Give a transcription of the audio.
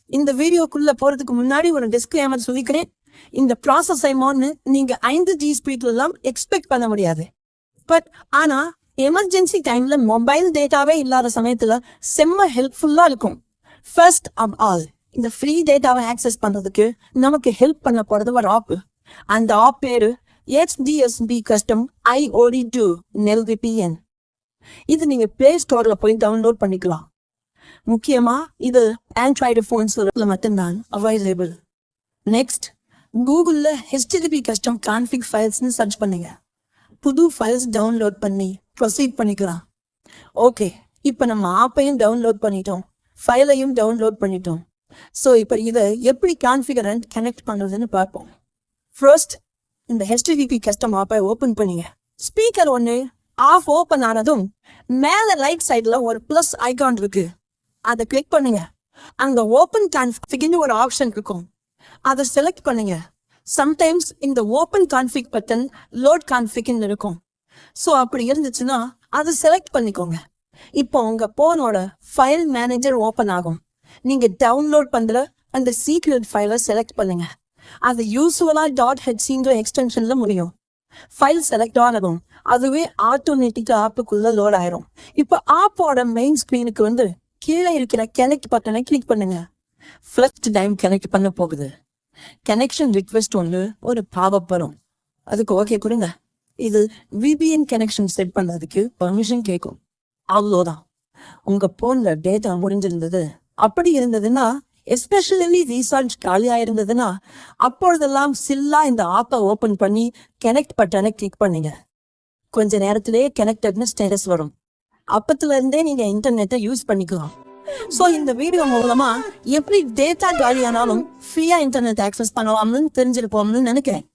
இந்த வீடியோக்குள்ள போறதுக்கு முன்னாடி ஒரு டிஸ்க்ளைமர் சொல்லிக்கிறேன். இந்த ப்ராசஸ் நீங்க 5G ஸ்பீட்ல எல்லாம் எக்ஸ்பெக்ட் பண்ண முடியாது. பட் ஆனா எமர்ஜென்சி டைம்ல மொபைல் டேட்டாவே இல்லாத சமயத்துல செம்ம ஹெல்ப்ஃபுல்லா இருக்கும். ஃபர்ஸ்ட் ஆஃப் ஆல், இந்த ஃப்ரீ டேட்டாவை ஆக்சஸ் பண்றதுக்கு நமக்கு ஹெல்ப் பண்ண போறது ஒரு ஆப். அந்த ஆப் பேரு HDSB Custom IoT2 Nel VPN. இது நீங்க பிளே ஸ்டோர்ல போய் டவுன்லோட் பண்ணிக்கலாம். முக்கியமா இது ஆண்ட்ராய்டு போன்ஸ்ல மட்டும்தான் அவைலபிள். நெக்ஸ்ட், கூகுள்ல HTTP கஸ்டம் கான்ஃபிக் ஃபைல்ஸ்னு சர்ச் பண்ணுங்க. புது ஃபைல்ஸ் டவுன்லோட் பண்ணி ப்ரொசீட் பண்ணிக்கலாம். ஓகே, இப்போ நம்ம ஆப்பையும் டவுன்லோட் பண்ணிட்டோம், ஃபைலையும் டவுன்லோட் பண்ணிட்டோம். ஸோ இப்போ இதை எப்படி கான்ஃபிகர் அண்ட் கனெக்ட் பண்ணுறதுன்னு பார்ப்போம். ஃபர்ஸ்ட், இந்த HTTP கஸ்டம் ஆப்பை ஓப்பன் பண்ணுங்க. ஸ்பீக்கர் ஒன்று ஆஃப் ஓப்பன் ஆனதும் மேலே ரைட் சைடில் ஒரு ப்ளஸ் ஐகான் இருக்கு, அதை கிளிக் பண்ணுங்க. அங்கே ஓப்பன் கான்ஃபிக்னு ஒரு ஆப்ஷன் இருக்கும், அதை செலக்ட் பண்ணுங்க. சம்டைம்ஸ் இந்த ஓப்பன் கான்ஃபிக் பட்டன் லோட் கான்ஃபிக்னு இருக்கும். ஸோ அப்படி இருந்துச்சுன்னா அதை செலக்ட் பண்ணிக்கோங்க. இப்போ உங்கள் போனோட ஃபைல் மேனேஜர் ஓப்பன் ஆகும். நீங்கள் டவுன்லோட் பண்ணுற அந்த சீக்ரெட் ஃபைலை செலக்ட் பண்ணுங்க. அது யூஸ்வலாக .hcன்ற எக்ஸ்டென்ஷனில் முடியும். ஃபைல் செலக்ட் ஆனதும் அதுவே ஆட்டோமேட்டிக்காக ஆப்புக்குள்ளே லோட் ஆயிரும். இப்போ ஆப்போட மெயின் ஸ்க்ரீனுக்கு கீழே இருக்கிற கனெக்ட் பட்டனை கிளிக் பண்ணுங்க. ஃபர்ஸ்ட் டைம் கனெக்ட் பண்ண போகுது. கனெக்ஷன் ரிக்வெஸ்ட் ஒரு பாவப் வரும், அதுக்கு ஓகே கொடுங்க. இது VPN கனெக்ஷன் செட் பண்ணதுக்கு பர்மிஷன் கேட்கும். அவ்வளோதான், உங்கள் ஃபோனில் டேட்டா முடிஞ்சிருந்தது. அப்படி இருந்ததுன்னா, எஸ்பெஷலி ரீசார்ஜ் காலியாக இருந்ததுன்னா, அப்பொழுதெல்லாம் சில்லா இந்த ஆப்பை ஓப்பன் பண்ணி கனெக்ட் பட்டனை கிளிக் பண்ணுங்க. கொஞ்ச நேரத்திலேயே கனெக்டட்னு ஸ்டேட்டஸ் வரும். அப்பத்துல இருந்தே நீங்க இன்டர்நெட்டை யூஸ் பண்ணிக்கலாம். ஸோ இந்த வீடியோ மூலமா எப்படி டேட்டா காலியானாலும் ஃப்ரீயா இன்டர்நெட் ஆக்சஸ் பண்ணலாம்னு தெரிஞ்சிருப்போம்னு நினைக்கிறேன்.